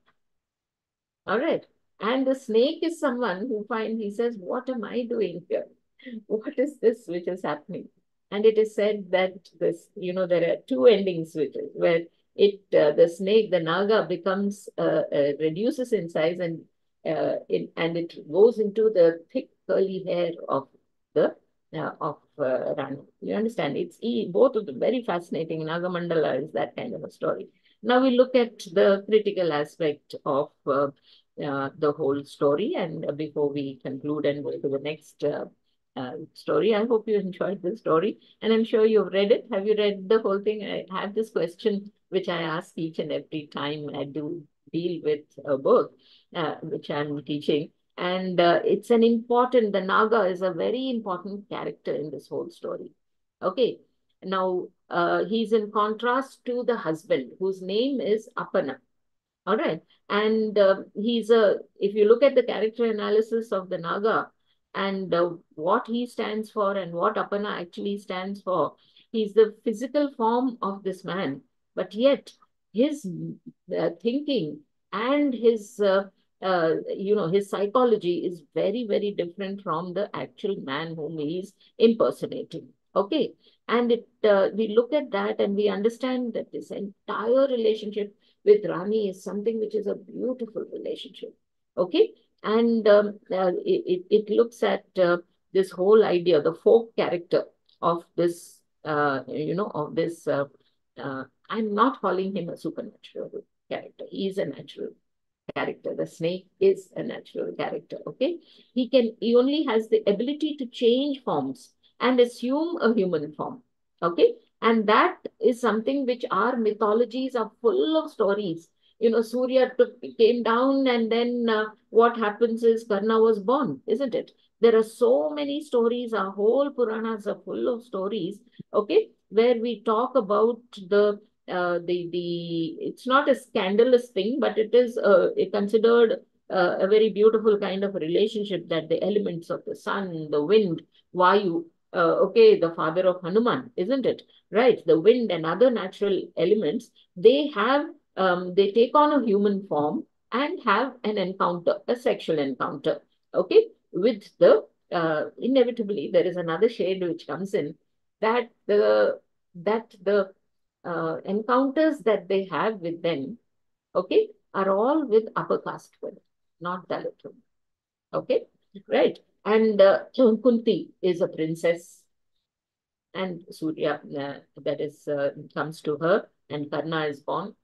All right. And the snake is someone he says, what am I doing here? What is this which is happening? And it is said that there are two endings where the snake, the Naga, becomes, reduces in size, and it goes into the thick curly hair of Ranu. You understand? Both of them very fascinating. Nagamandala is that kind of a story. Now we look at the critical aspect of the whole story. And before we conclude and go to the next story, I hope you enjoyed the story. And I'm sure you've read it. Have you read the whole thing? I have this question, which I ask each and every time I do deal with a book, which I'm teaching. And the Naga is a very important character in this whole story. Okay. Now, he's in contrast to the husband, whose name is Apana. All right. And if you look at the character analysis of the Naga, And what he stands for and what Apana actually stands for. He's the physical form of this man, but yet his thinking and his psychology is very, very different from the actual man whom he is impersonating. Okay. And we look at that and we understand that this entire relationship with Rani is something which is a beautiful relationship. Okay. And it looks at this whole idea, the folk character of this, I'm not calling him a supernatural character. He is a natural character. The snake is a natural character. Okay. He only has the ability to change forms and assume a human form. Okay. And that is something which our mythologies are full of stories. Surya came down, and then what happens is Karna was born, isn't it? There are so many stories. Our whole Puranas are full of stories, okay, where we talk about it's not a scandalous thing, but it is considered a very beautiful kind of relationship, that the elements of the sun, the wind, Vayu, okay, the father of Hanuman, isn't it? Right, the wind and other natural elements, they take on a human form and have an encounter, a sexual encounter, okay, with inevitably there is another shade which comes in, that the encounters that they have with them, okay, are all with upper caste women, not Dalit women, okay, right? And Kunti is a princess, and Surya, that is, comes to her, and Karna is born,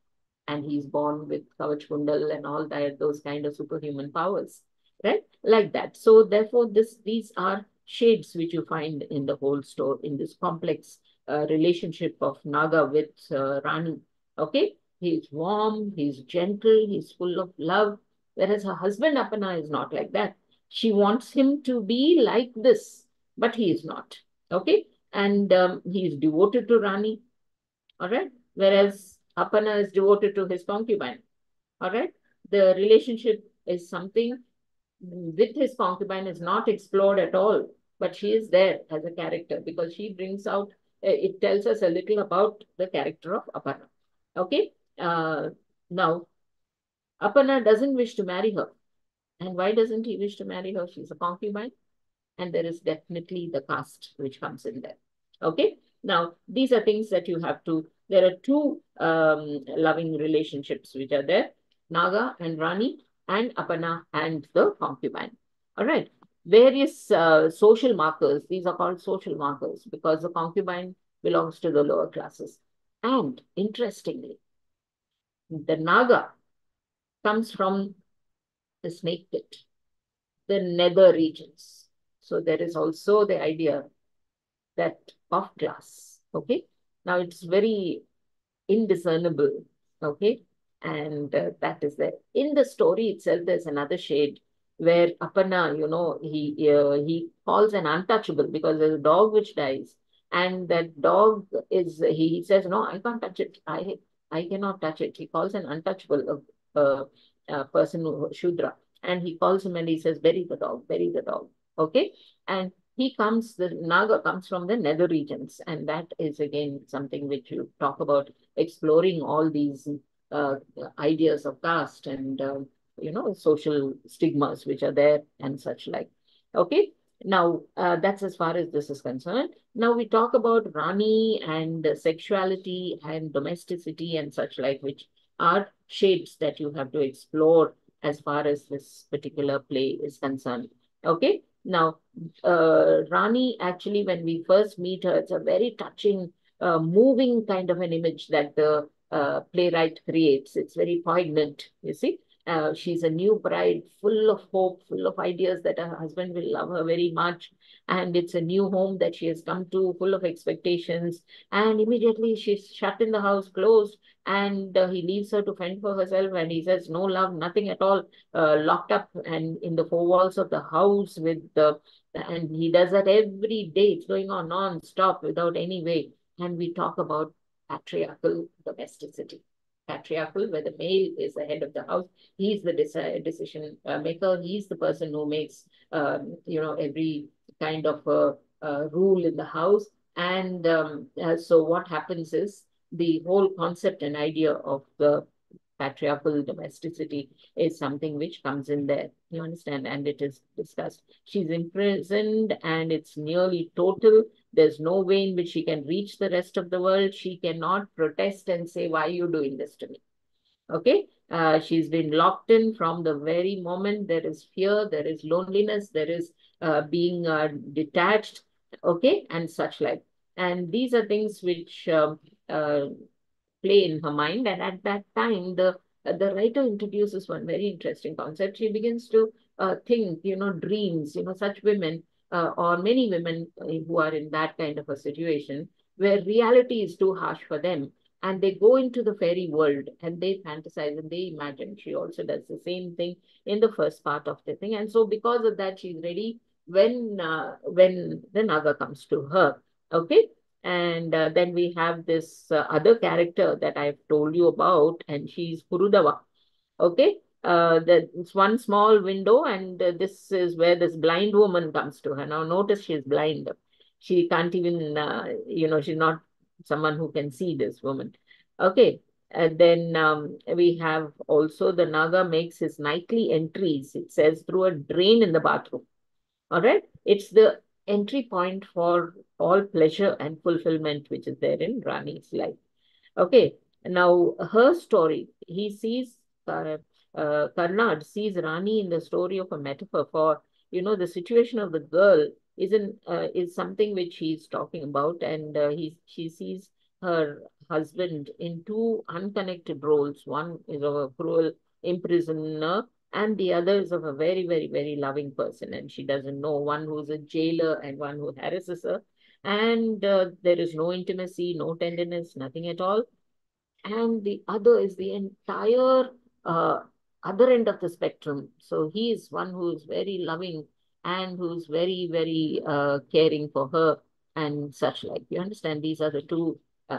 and he's born with Kavach Kundal and all that, those kind of superhuman powers, right? Like that. So therefore, these are shades which you find in the whole story, in this complex relationship of Naga with Rani. Okay, he's warm, he's gentle, he's full of love, whereas her husband Apana is not like that. She wants him to be like this, but he is not. Okay, and he is devoted to Rani. All right. Whereas Apana is devoted to his concubine. All right. The relationship is something with his concubine is not explored at all, but she is there as a character because she brings out, it tells us a little about the character of Apana. Okay. Now, Apana doesn't wish to marry her. And why doesn't he wish to marry her? She's a concubine, and there is definitely the caste which comes in there. Okay. Now, these are things that you have to, there are two loving relationships which are there, Naga and Rani, and Apana and the concubine. All right. Various social markers, these are called social markers because the concubine belongs to the lower classes. And interestingly, the Naga comes from the snake pit, the nether regions. So there is also the idea that of glass. Okay. Now it's very indiscernible. Okay. And that is there. In the story itself, there's another shade where Apana, he calls an untouchable because there's a dog which dies. And that dog he says, no, I can't touch it. I cannot touch it. He calls an untouchable person, Shudra. And he calls him and he says, bury the dog, bury the dog. Okay. And the Naga comes from the nether regions. And that is again something which you talk about, exploring all these uh, ideas of caste and, social stigmas which are there and such like. Okay. Now, that's as far as this is concerned. Now we talk about Rani and sexuality and domesticity and such like, which are shades that you have to explore as far as this particular play is concerned. Okay. Now, Rani, actually, when we first meet her, it's a very touching, moving kind of an image that the playwright creates. It's very poignant, you see. She's a new bride, full of hope, full of ideas that her husband will love her very much. And it's a new home that she has come to, full of expectations. And immediately she's shut in the house, closed, and he leaves her to fend for herself. And he says, no love, nothing at all, locked up and in the four walls of the house and he does that every day. It's going on non-stop without any way. And we talk about patriarchal domesticity. patriarchal, where the male is the head of the house. He's the decision maker. He's the person who makes, every kind of rule in the house. And so what happens is the whole concept and idea of the patriarchal domesticity is something which comes in there. You understand? And it is discussed. She's imprisoned and it's nearly total. There's no way in which she can reach the rest of the world. She cannot protest and say, why are you doing this to me? Okay. She's been locked in from the very moment. There is fear, there is loneliness, there is being detached, okay, and such like. And these are things which play in her mind. And at that time, the writer introduces one very interesting concept. She begins to think, dreams, such women or many women who are in that kind of a situation where reality is too harsh for them. And they go into the fairy world and they fantasize and they imagine. She also does the same thing in the first part of the thing. And so because of that, she's ready when the Naga comes to her. Okay. And then we have this other character that I've told you about, and she's Purudava. Okay. It's one small window, and this is where this blind woman comes to her. Now, notice she's blind. She can't even, she's not someone who can see this woman. Okay. And then we have also the Naga makes his nightly entries, it says, through a drain in the bathroom. All right. It's the entry point for all pleasure and fulfillment which is there in Rani's life. Okay. Now, her story, he sees, Karnad sees Rani in the story of a metaphor for, the situation of the girl is something which he's talking about. And she sees her husband in two unconnected roles. One is of a cruel imprisoner, and the other is of a very, very, very loving person. And she doesn't know, one who's a jailer and one who harasses her. And there is no intimacy, no tenderness, nothing at all. And the other is the entire uh, other end of the spectrum. So he is one who is very loving and who's very, very caring for her and such like. You understand? These are the two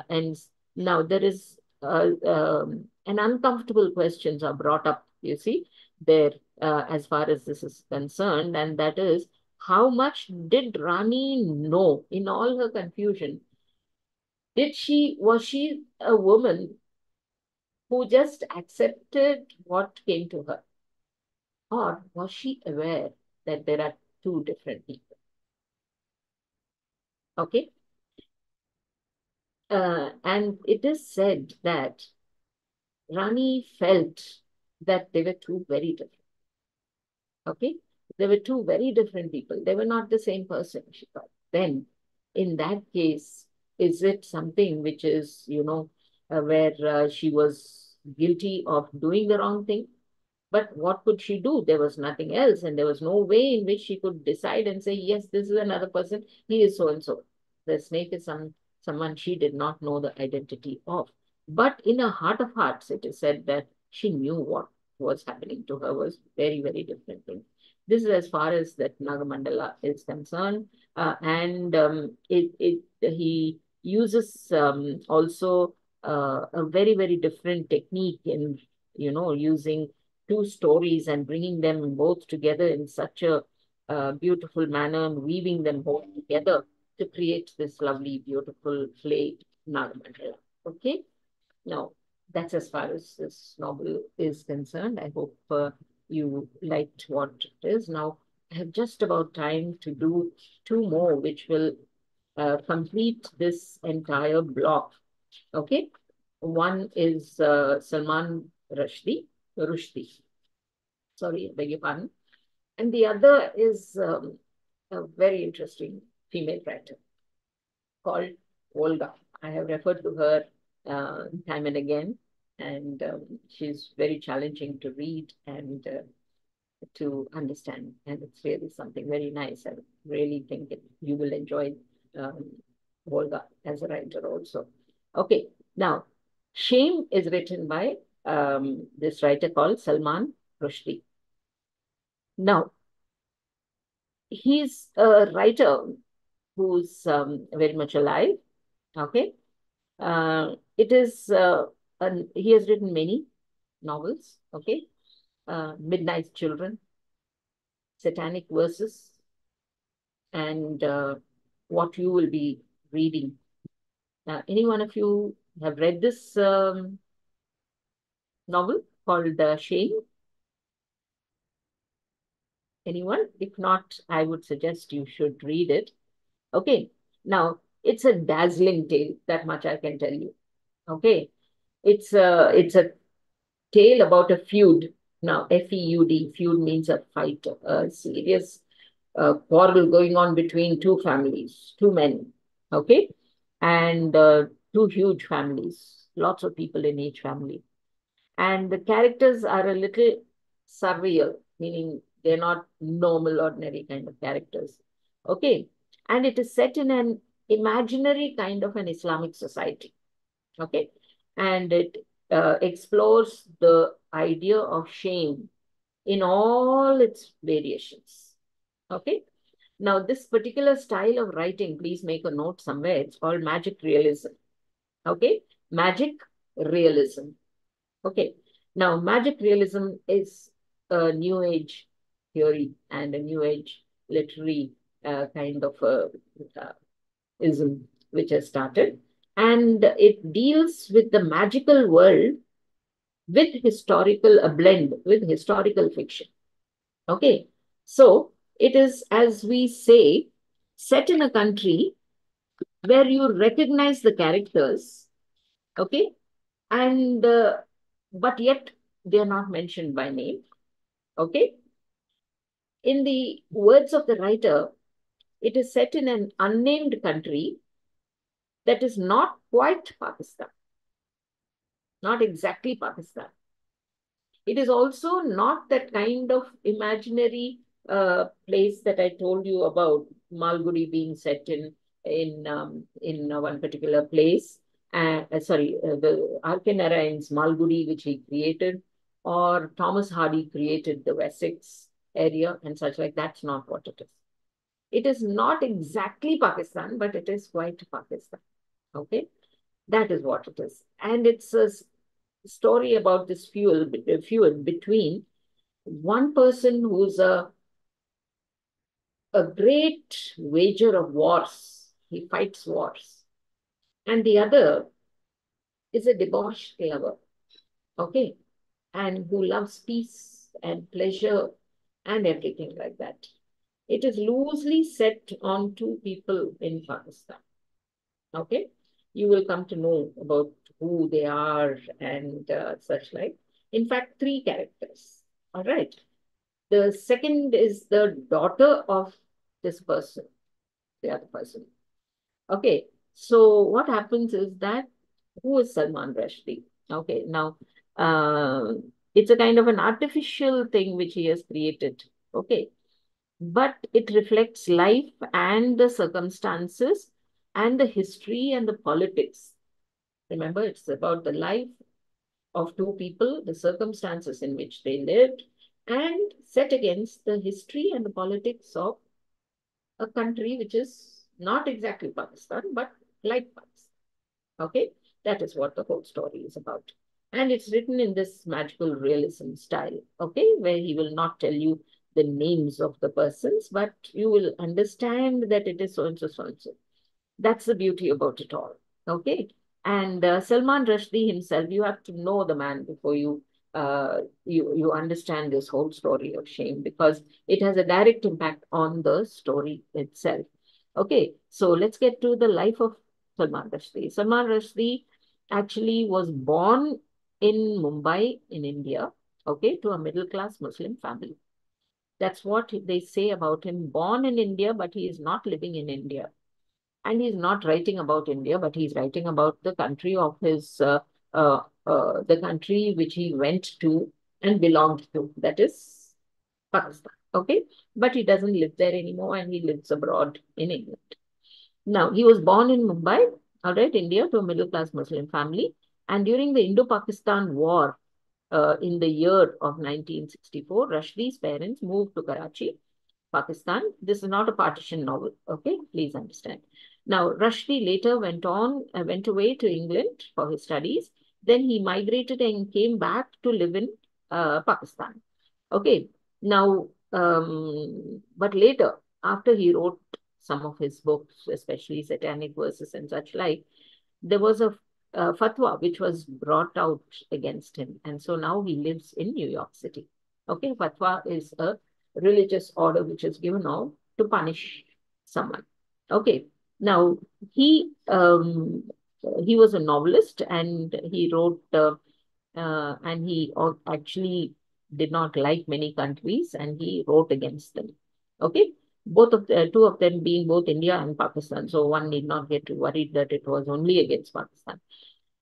ends. Now, there is an uncomfortable questions are brought up, you see, there as far as this is concerned, and that is, how much did Rani know in all her confusion? Was she a woman who just accepted what came to her? Or was she aware that there are two different people? Okay. And it is said that Rani felt that they were two very different. Okay. They were two very different people. They were not the same person, she thought. Then, in that case, is it something which is, where she was guilty of doing the wrong thing? But what could she do? There was nothing else, and there was no way in which she could decide and say, yes, this is another person, he is so and so. The snake is someone she did not know the identity of. But in her heart of hearts, it is said that she knew what was happening to her was very, very different thing. This is as far as that Nagamandala is concerned. And he uses also a very, very different technique in, using two stories and bringing them both together in such a beautiful manner and weaving them both together to create this lovely, beautiful play, Nagamandala. Okay? Now, that's as far as this novel is concerned. I hope you liked what it is. Now, I have just about time to do two more, which will complete this entire block. Okay? One is Salman Rushdie. Sorry, I beg your pardon. And the other is a very interesting female writer called Olga. I have referred to her time and again, and she's very challenging to read and to understand. And it's really something very nice. I really think you will enjoy um, Olga as a writer also. Okay, now, Shame is written by this writer called Salman Rushdie. Now, he's a writer who's very much alive. Okay. It is he has written many novels, okay? Midnight Children, Satanic Verses, and what you will be reading. Any one of you have read this novel called Shame? Anyone? If not, I would suggest you should read it. Okay. Now, it's a dazzling tale, that much I can tell you. Okay. It's a tale about a feud. Now, Feud, feud means a fight, a serious quarrel going on between two families, two men. Okay. And two huge families, lots of people in each family. And the characters are a little surreal, meaning they're not normal, ordinary kind of characters. Okay. And it is set in an imaginary kind of an Islamic society. Okay. And it explores the idea of shame in all its variations. Okay. Now, this particular style of writing, please make a note somewhere. It's called magic realism. Okay. Magic realism. Okay. Now, magic realism is a new age theory and a new age literary kind of ism which has started. And it deals with the magical world with historical, a blend with historical fiction. Okay. So it is, as we say, set in a country where you recognize the characters. Okay. And, but yet they are not mentioned by name. Okay. In the words of the writer, it is set in an unnamed country that is not quite Pakistan, not exactly Pakistan. It is also not that kind of imaginary place that I told you about, Malgudi being set in one particular place. The Arkenarayan's Malgudi, which he created, or Thomas Hardy created the Wessex area and such like. That's not what it is. It is not exactly Pakistan, but it is quite Pakistan. Okay, that is what it is, and it's a story about this feud between one person who's a great wager of wars. He fights wars. And the other is a debauched lover. Okay. And who loves peace and pleasure and everything like that. It is loosely set on two people in Pakistan. Okay. You will come to know about who they are and such like. In fact, three characters. All right. The second is the daughter of this person, the other person. Okay, so what happens is that who is Salman Rushdie? Okay, now uh, it's a kind of an artificial thing which he has created. Okay, but it reflects life and the circumstances and the history and the politics. Remember, it's about the life of two people, the circumstances in which they lived, and set against the history and the politics of a country which is not exactly Pakistan, but like Pakistan. Okay, that is what the whole story is about. And it's written in this magical realism style, okay, where he will not tell you the names of the persons, but you will understand that it is so and so, so and so. That's the beauty about it all. Okay. And Salman Rushdie himself, you have to know the man before you understand this whole story of shame, because it has a direct impact on the story itself. Okay. So let's get to the life of Salman Rushdie. Salman Rushdie actually was born in Mumbai in India, okay, to a middle class Muslim family. That's what they say about him. Born in India, but he is not living in India. And he's not writing about India, but he's writing about the country of the country which he went to and belonged to, that is Pakistan. Okay. But he doesn't live there anymore and he lives abroad in England. Now, he was born in Mumbai, all right, India, to a middle class Muslim family. And during the Indo Pakistan War, in the year of 1964, Rushdie's parents moved to Karachi, Pakistan. This is not a partition novel, okay? Please understand. Now, Rushdie later went away to England for his studies. Then he migrated and came back to live in Pakistan. Okay. Now, but later, after he wrote some of his books, especially satanic verses and such like, there was a fatwa which was brought out against him. And so now he lives in New York City. Okay. Fatwa is a religious order which is given out to punish someone. Okay. Now, he um, he was a novelist and he wrote and he actually did not like many countries and he wrote against them. Okay, both of the two of them being both India and Pakistan. So one need not get worried that it was only against Pakistan.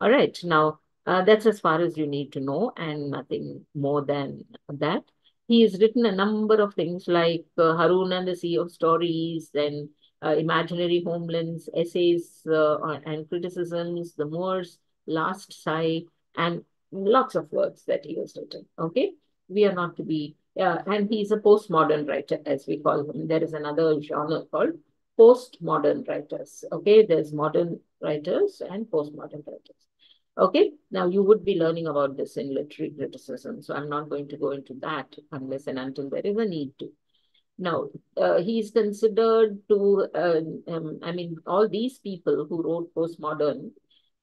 All right, now that's as far as you need to know and nothing more than that. He has written a number of things like Harun and the Sea of Stories, then Imaginary Homelands, essays and criticisms, The Moors, Last Sigh, and lots of works that he has written. Okay, we are not to be, and he's a postmodern writer, as we call him. There is another genre called postmodern writers. Okay, there's modern writers and postmodern writers. Okay, now you would be learning about this in literary criticism, so I'm not going to go into that unless and until there is a need to. Now, he's considered to, I mean, all these people who wrote postmodern,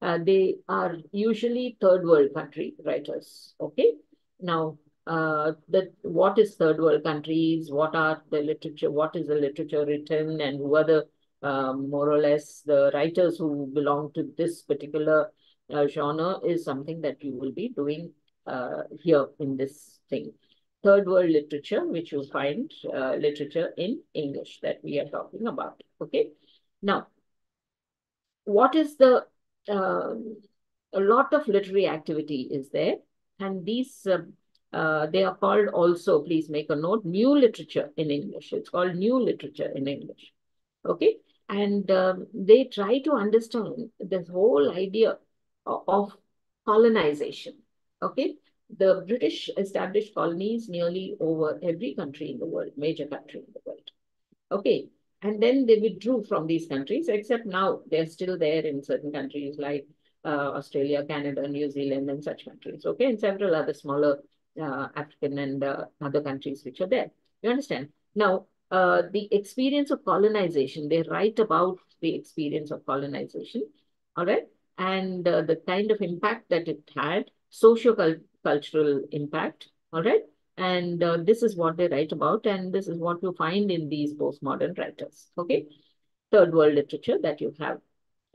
they are usually third world country writers. Okay. Now, what is third world countries? What are the literature? What is the literature written? And who are the more or less the writers who belong to this particular genre is something that you will be doing here in this thing. Third world literature, which you find literature in English that we are talking about. Okay. Now, what is the a lot of literary activity is there, and these they are called also, please make a note, new literature in English. It's called new literature in English. Okay, and they try to understand this whole idea of colonization. Okay, the British established colonies nearly over every country in the world, major country in the world. Okay. And then they withdrew from these countries, except now they're still there in certain countries like Australia, Canada, New Zealand, and such countries. Okay. And several other smaller African and other countries which are there. You understand? Now, the experience of colonization, they write about the experience of colonization. All right. And the kind of impact that it had, socio-cultural impact. All right. And this is what they write about, and this is what you find in these postmodern writers. Okay, third world literature that you have.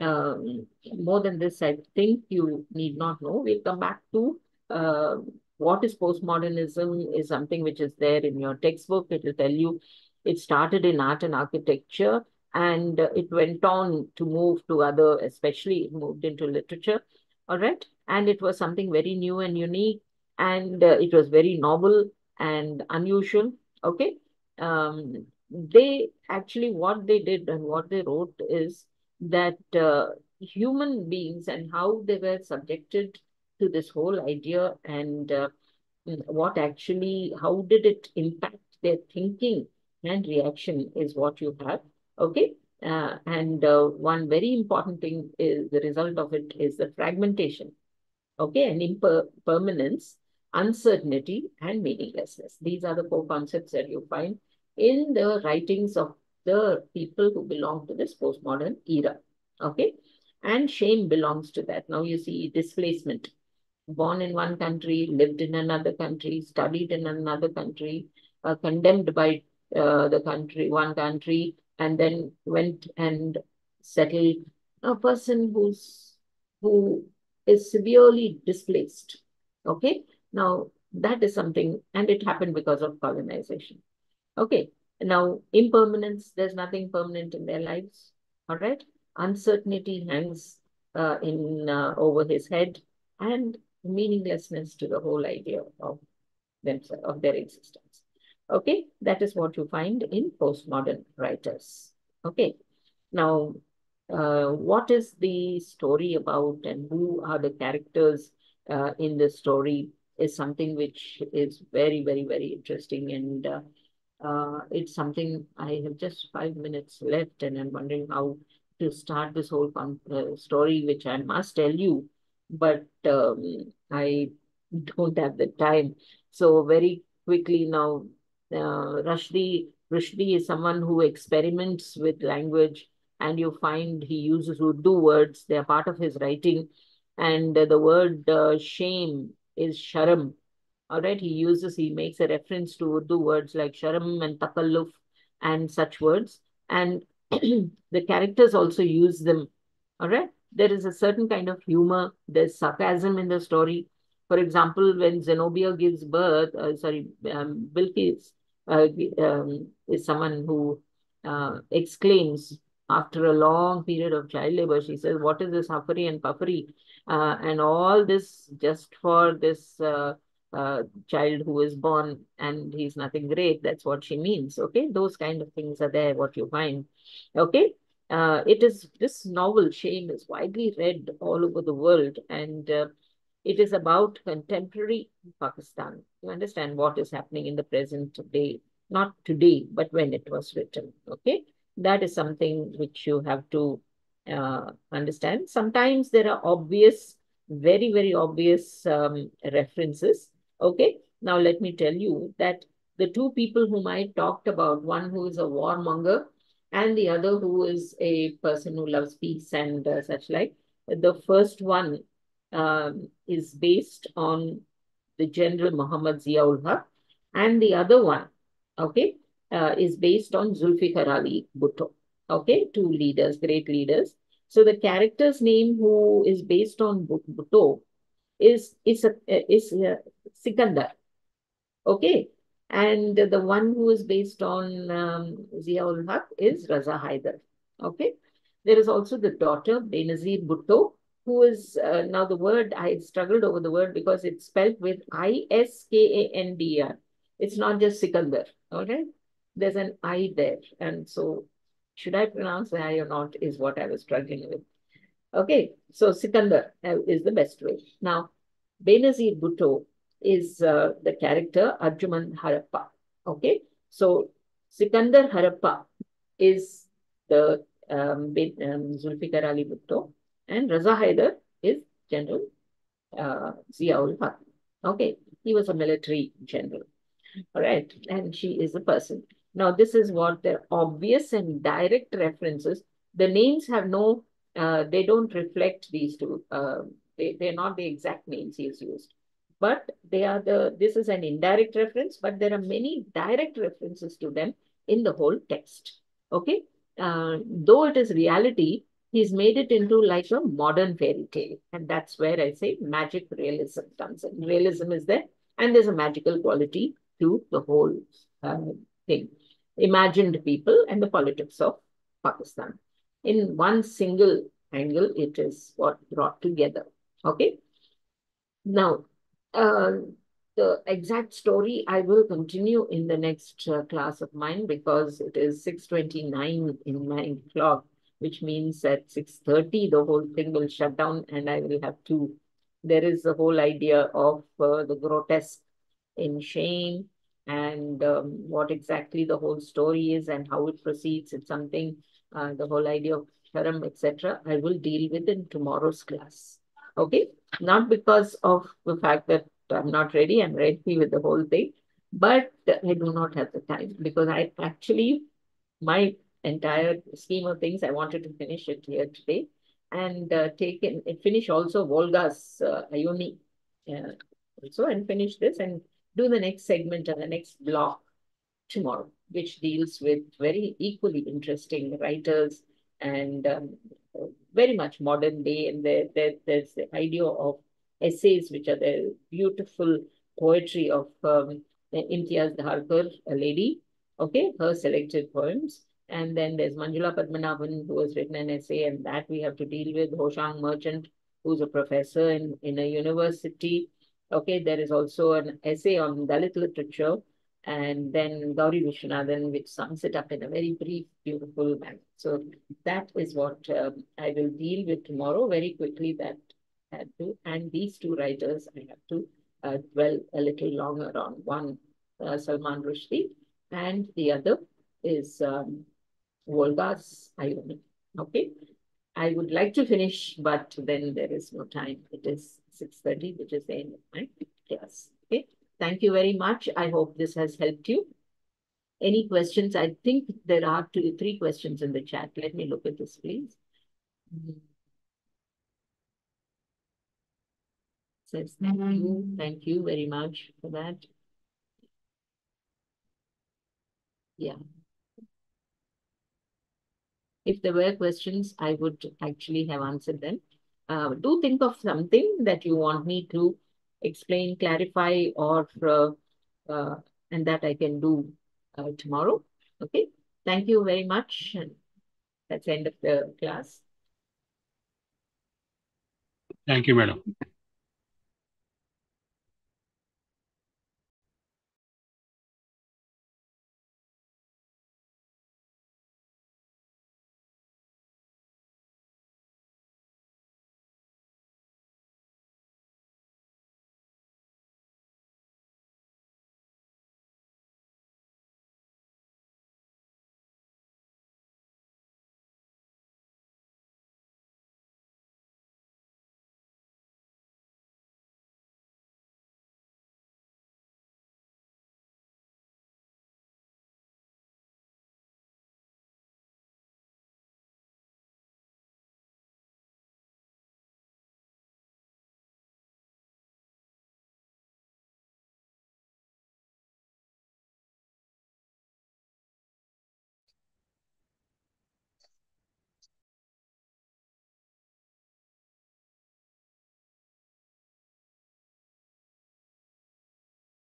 More than this, I think you need not know. We'll come back to what is postmodernism is something which is there in your textbook. It will tell you it started in art and architecture, and it went on to move to other, especially it moved into literature. All right, and it was something very new and unique, and it was very novel and unusual. Okay, they actually what they did and what they wrote is that human beings and how they were subjected to this whole idea and what actually, how did it impact their thinking and reaction is what you have. Okay. And one very important thing is the result of it is the fragmentation. Okay. And impermanence, uncertainty, and meaninglessness. These are the four concepts that you find in the writings of the people who belong to this postmodern era. Okay. And shame belongs to that. Now you see displacement. Born in one country, lived in another country, studied in another country, condemned by the country, one country, and then went and settled. A person who is severely displaced. Okay. Now that is something, and it happened because of colonization. Okay. Now, impermanence, there's nothing permanent in their lives. All right. Uncertainty hangs in over his head, and meaninglessness to the whole idea of themselves, of their existence. Okay. That is what you find in postmodern writers. Okay. Now, what is the story about and who are the characters in the story is something which is very, very, very interesting. And it's something I have just 5 minutes left, and I'm wondering how to start this whole story, which I must tell you but I don't have the time. So very quickly now, Rushdie is someone who experiments with language, and you find he uses Urdu words. They are part of his writing, and the word shame is sharam. All right, he makes a reference to Urdu words like sharam and takalluf and such words, and the characters also use them. All right, there is a certain kind of humor. There's sarcasm in the story. For example, when Zenobia gives birth, Bilqis is someone who exclaims after a long period of child labor. She says, "What is this huffery and puffery?" And all this just for this child who is born and he's nothing great. That's what she means. Okay, those kind of things are there, what you find. Okay, it is this novel, Shame, is widely read all over the world, and it is about contemporary Pakistan. You understand what is happening in the present day, not today, but when it was written. Okay, that is something which you have to understand. Sometimes there are obvious, very, very obvious references. Okay, now let me tell you that the two people whom I talked about, one who is a warmonger and the other who is a person who loves peace and such like. The first one is based on the General Muhammad Ziaul Haq, and the other one, okay, is based on Zulfikar Ali Bhutto. Okay, two leaders, great leaders. So the character's name who is based on Bhutto is Sikandar. Okay. And the one who is based on Ziaul Haq is Raza Haider. Okay. There is also the daughter, Benazir Bhutto, who is now the word, I struggled over the word because it's spelled with Iskandar. It's not just Sikandar. Okay. There's an I there. And so, should I pronounce the I or not is what I was struggling with. Okay, so Sikandar is the best way. Now, Benazir Bhutto is the character Arjuman Harappa. Okay, so Sikandar Harappa is the Zulfikar Ali Bhutto, and Raza Haider is General Ziaul Haq. Okay, he was a military general. All right. And she is a person. Now, this is what they're obvious and direct references. The names have no, they don't reflect these two. They're not the exact names he has used. But this is an indirect reference, but there are many direct references to them in the whole text. Okay. Though it is reality, he's made it into like a modern fairy tale. And that's where I say magic realism comes in. Realism is there, and there's a magical quality to the whole uh, thing. Imagined people and the politics of Pakistan. In one single angle, it is what brought together. Okay. Now, uh, the exact story I will continue in the next class of mine because it is 6:29 in my clock, which means at 6:30 the whole thing will shut down and I will have to. There is the whole idea of the grotesque in shame and what exactly the whole story is and how it proceeds. It's something, the whole idea of Sharam, etc. I will deal with in tomorrow's class. Okay, not because of the fact that I'm not ready, I'm ready with the whole thing, but I do not have the time because I actually, my entire scheme of things, I wanted to finish it here today and take in, and finish also Volga's Ioni also and finish this and do the next segment and the next block tomorrow, which deals with very equally interesting writers and very much modern day. And there's the idea of essays, which are the beautiful poetry of Imtiaz Dharkar, a lady, okay, her selected poems. And then there's Manjula Padmanabhan, who has written an essay, and that we have to deal with. Hoshang Merchant, who's a professor in a university. Okay, there is also an essay on Dalit literature, and then Gauri Vishwanathan, which sums it up in a very brief, beautiful manner. So that is what I will deal with tomorrow very quickly. That I have to, and these two writers I have to dwell a little longer on. One, Salman Rushdie, and the other is Volga's Ioni. Okay. I would like to finish, but then there is no time. It is 6:30, which is the end of my class. Okay. Thank you very much. I hope this has helped you. Any questions? I think there are three questions in the chat. Let me look at this, please. Says thank you. Thank you very much for that. Yeah. If there were questions, I would actually have answered them. Do think of something that you want me to explain, clarify, or and that I can do tomorrow. Okay. Thank you very much. And that's the end of the class. Thank you, madam.